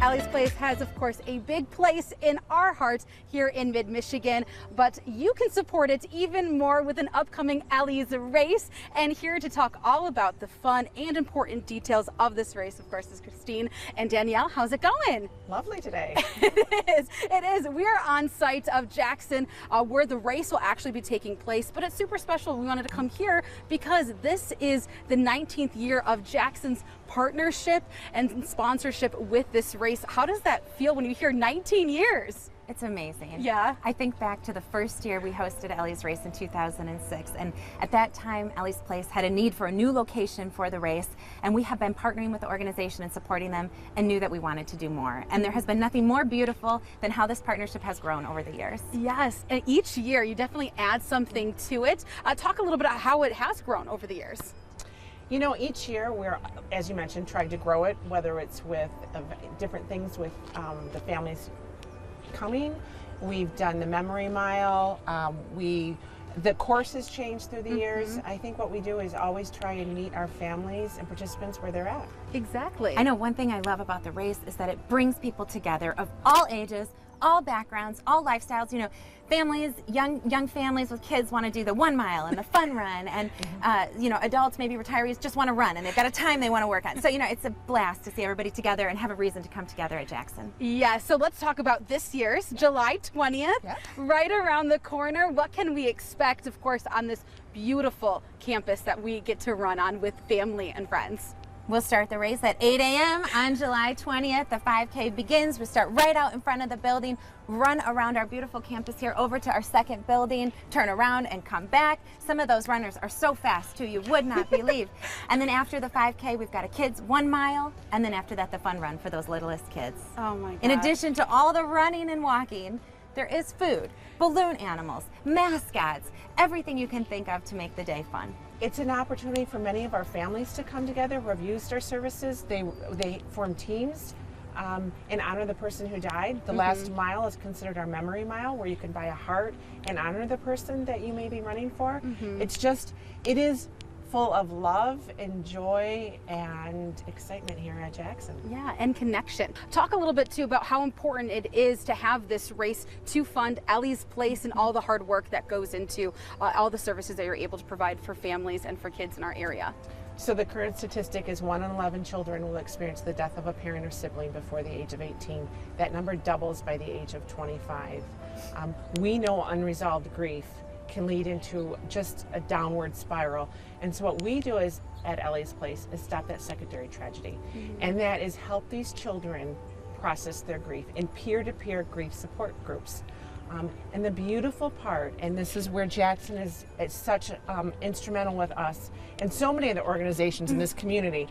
Ellie's Place has, of course, a big place in our hearts here in mid-Michigan, but you can support it even more with an upcoming Ellie's race. And here to talk all about the fun and important details of this race, of course, is Christine and Danielle. How's it going? Lovely today. It is. We are on site of Jackson, where the race will actually be taking place, but it's super special. We wanted to come here because this is the 19th year of Jackson's partnership and sponsorship with this race. How does that feel when you hear 19 years? It's amazing. Yeah. I think back to the first year we hosted Ellie's race in 2006, and at that time Ellie's Place had a need for a new location for the race, and we have been partnering with the organization and supporting them and knew that we wanted to do more. And there has been nothing more beautiful than how this partnership has grown over the years. Yes, and each year you definitely add something to it. Talk a little bit about how it has grown over the years. You know, each year we're, as you mentioned, trying to grow it, whether it's with different things with the families coming. We've done the memory mile. The course has changed through the years. I think what we do is always try and meet our families and participants where they're at. Exactly. I know one thing I love about the race is that it brings people together of all ages, all backgrounds, all lifestyles. You know, families, young families with kids want to do the 1 mile and the fun run, and you know, adults, maybe retirees, just want to run and they've got a time they want to work on. So you know, it's a blast to see everybody together and have a reason to come together at Jackson. Yeah, so let's talk about this year's July 20th, right around the corner. What can we expect, of course, on this beautiful campus that we get to run on with family and friends? We'll start the race at 8 a.m. on July 20th. The 5K begins. We start right out in front of the building, run around our beautiful campus here over to our second building, turn around and come back. Some of those runners are so fast too, you would not believe. And then after the 5K, we've got a kids 1 mile, and then after that, the fun run for those littlest kids. Oh my God. In addition to all the running and walking, there is food, balloon animals, mascots, everything you can think of to make the day fun. It's an opportunity for many of our families to come together who have used our services. They form teams and honor the person who died. The last mile is considered our memory mile, where you can buy a heart and honor the person that you may be running for. It is full of love and joy and excitement here at Jackson. Yeah, and connection. Talk a little bit too about how important it is to have this race to fund Ellie's Place and all the hard work that goes into all the services that you're able to provide for families and for kids in our area. So the current statistic is 1 in 11 children will experience the death of a parent or sibling before the age of 18. That number doubles by the age of 25. We know unresolved grief can lead into just a downward spiral. And so what we do is at Ellie's Place is stop that secondary tragedy. And that is help these children process their grief in peer-to-peer grief support groups. And the beautiful part, and this is where Jackson is such instrumental with us and so many of the organizations in this community,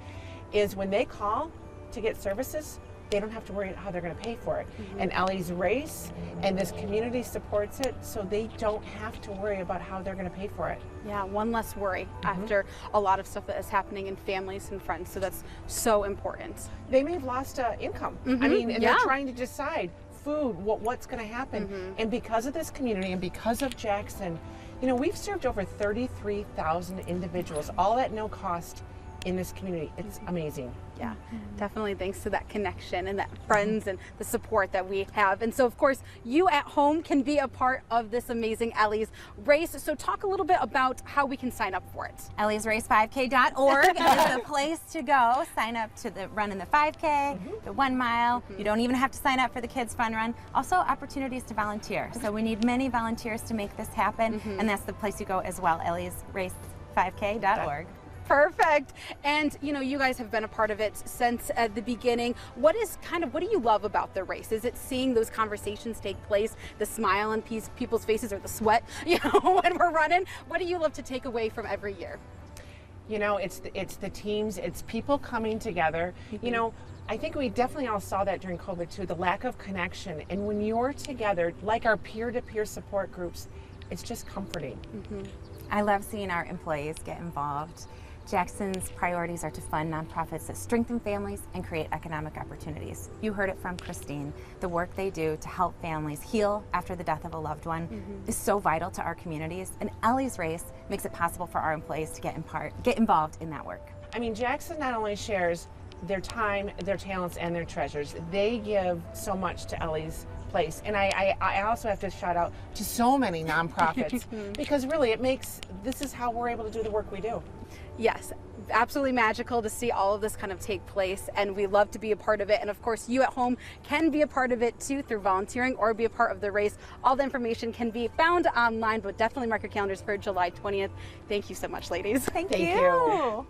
is when they call to get services, they don't have to worry about how they're going to pay for it. And Ellie's race and this community supports it, so they don't have to worry about how they're going to pay for it. Yeah, one less worry after a lot of stuff that is happening in families and friends, so that's so important. They may have lost income. I mean, and they're trying to decide food, what's going to happen. And because of this community and because of Jackson, you know, we've served over 33,000 individuals, all at no cost in this community. It's amazing. Yeah, definitely thanks to that connection and that friends and the support that we have. And so, of course, you at home can be a part of this amazing Ellie's race. So talk a little bit about how we can sign up for it. ElliesRace5K.org is the place to go. Sign up to the run in the 5K, the 1 mile. You don't even have to sign up for the kids fun run. Also opportunities to volunteer. So we need many volunteers to make this happen. And that's the place you go as well, ElliesRace5K.org. Perfect. And you know, you guys have been a part of it since the beginning. What do you love about the race? Is it seeing those conversations take place, the smile on people's faces, or the sweat, you know, when we're running? What do you love to take away from every year? You know, it's the teams, it's people coming together. You know, I think we definitely all saw that during COVID too, the lack of connection. And when you're together, like our peer-to-peer support groups, it's just comforting. I love seeing our employees get involved. Jackson's priorities are to fund nonprofits that strengthen families and create economic opportunities. You heard it from Christine. The work they do to help families heal after the death of a loved one is so vital to our communities, and Ellie's Race makes it possible for our employees to get involved in that work. I mean, Jackson not only shares their time, their talents, and their treasures. They give so much to Ellie's Place. And I also have to shout out to so many nonprofits because really this is how we're able to do the work we do. Yes, absolutely magical to see all of this kind of take place, and we love to be a part of it. And of course, you at home can be a part of it too through volunteering or be a part of the race. All the information can be found online, but definitely mark your calendars for July 20th. Thank you so much, ladies. Thank you.